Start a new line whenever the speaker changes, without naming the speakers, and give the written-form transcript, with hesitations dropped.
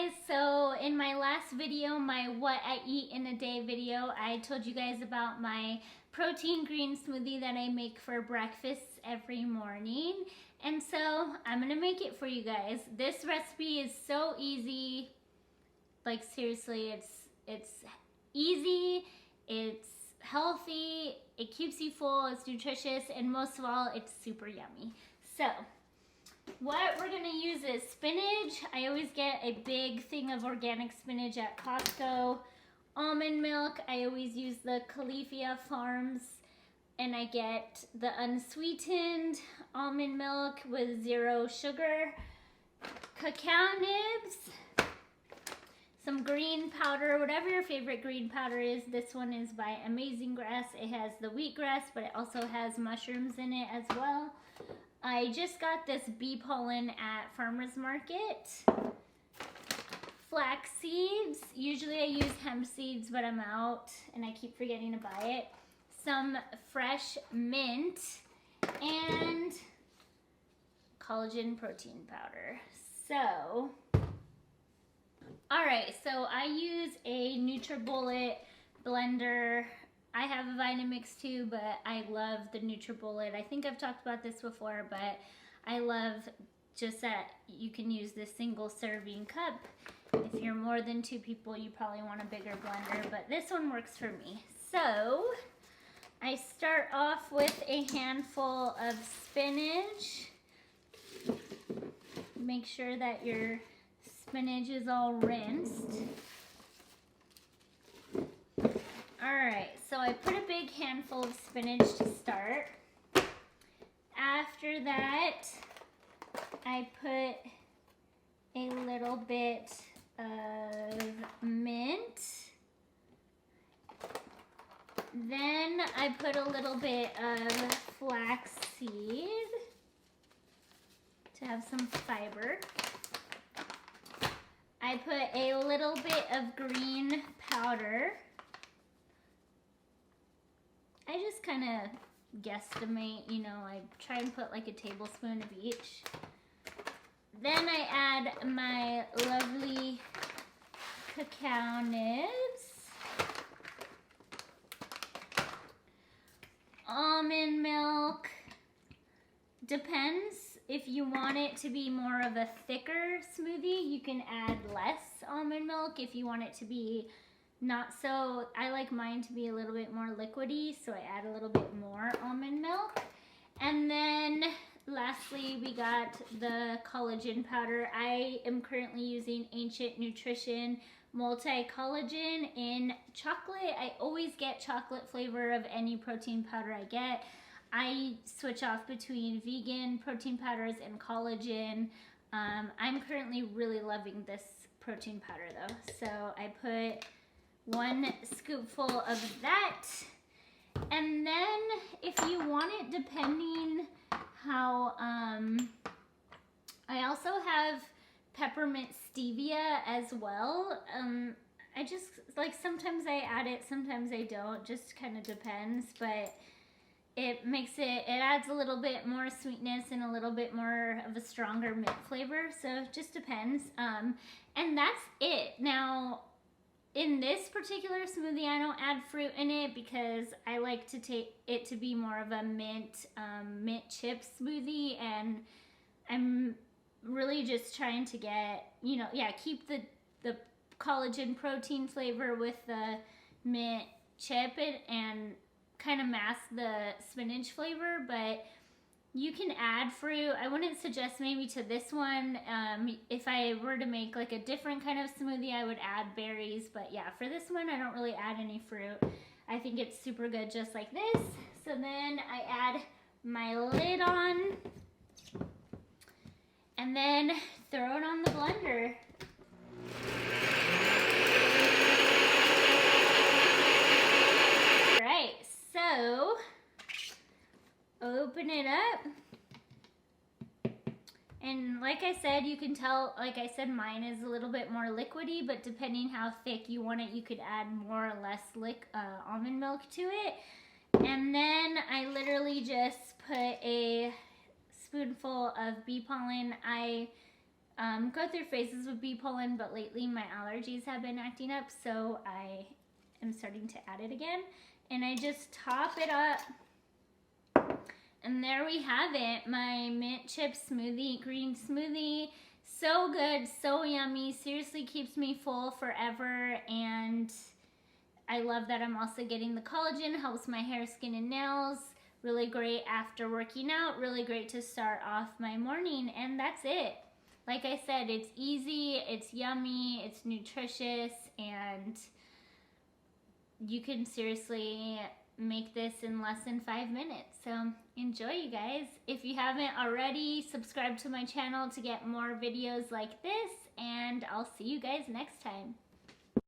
guys, so in my last video, my what I eat in a day video, I told you guys about my protein green smoothie that I make for breakfast every morning. And so I'm gonna make it for you guys. This recipe is so easy. Like seriously, it's easy, it's healthy, it keeps you full, it's nutritious, and most of all, it's super yummy. So what we're gonna use is spinach. I always get a big thing of organic spinach at Costco. Almond milk, I always use the Califia Farms, and I get the unsweetened almond milk with 0 sugar. Cacao nibs, some green powder, whatever your favorite green powder is. This one is by Amazing Grass. It has the wheatgrass, but it also has mushrooms in it as well. I just got this bee pollen at Farmer's Market. Flax seeds. Usually I use hemp seeds, but I'm out and I keep forgetting to buy it. Some fresh mint and collagen protein powder. So, alright, so I use a NutriBullet blender. I have a Vitamix too, but I love the NutriBullet. I think I've talked about this before, but I love just that you can use this single serving cup. If you're more than 2 people, you probably want a bigger blender, but this one works for me. So I start off with a handful of spinach. Make sure that your spinach is all rinsed. Alright, so I put a big handful of spinach to start. After that, I put a little bit of mint. Then I put a little bit of flax seed to have some fiber. I put a little bit of green powder. I just kind of guesstimate, you know, I try and put like a tablespoon of each. Then I add my lovely cacao nibs, almond milk. Depends. If you want it to be more of a thicker smoothie, you can add less almond milk. If you want it to be not so, I like mine to be a little bit more liquidy, so I add a little bit more almond milk. And then lastly, we got the collagen powder. I am currently using Ancient Nutrition multi-collagen in chocolate. I always get chocolate flavor of any protein powder I get. I switch off between vegan protein powders and collagen. I'm currently really loving this protein powder though. So I put 1 scoopful of that. And then if you want it, depending how, I also have peppermint stevia as well. I just, like sometimes I add it, sometimes I don't, just kind of depends, but it makes it adds a little bit more sweetness and a little bit more of a stronger mint flavor, so it just depends. And that's it. Now, in this particular smoothie, I don't add fruit in it because I like to take it to be more of a mint chip smoothie, and I'm really just trying to get, you know, yeah, keep the collagen protein flavor with the mint chip and kind of mask the spinach flavor, but you can add fruit. I wouldn't suggest maybe to this one. If I were to make like a different kind of smoothie, I would add berries, but yeah, for this one, I don't really add any fruit. I think it's super good just like this. So then I add my lid on and then throw it on the blender. Alright, so open it up, and like I said, you can tell, like I said, mine is a little bit more liquidy, but depending how thick you want it, you could add more or less almond milk to it. And then I literally just put a spoonful of bee pollen. I go through phases with bee pollen, but lately my allergies have been acting up, so I am starting to add it again. And I just top it up. And there we have it, my mint chip smoothie, green smoothie. So good, so yummy, seriously keeps me full forever, and I love that I'm also getting the collagen, helps my hair, skin, and nails. Really great after working out, really great to start off my morning, and that's it. Like I said, it's easy, it's yummy, it's nutritious, and you can seriously make this in less than 5 minutes. So enjoy, you guys. If you haven't already, subscribe to my channel to get more videos like this, and I'll see you guys next time.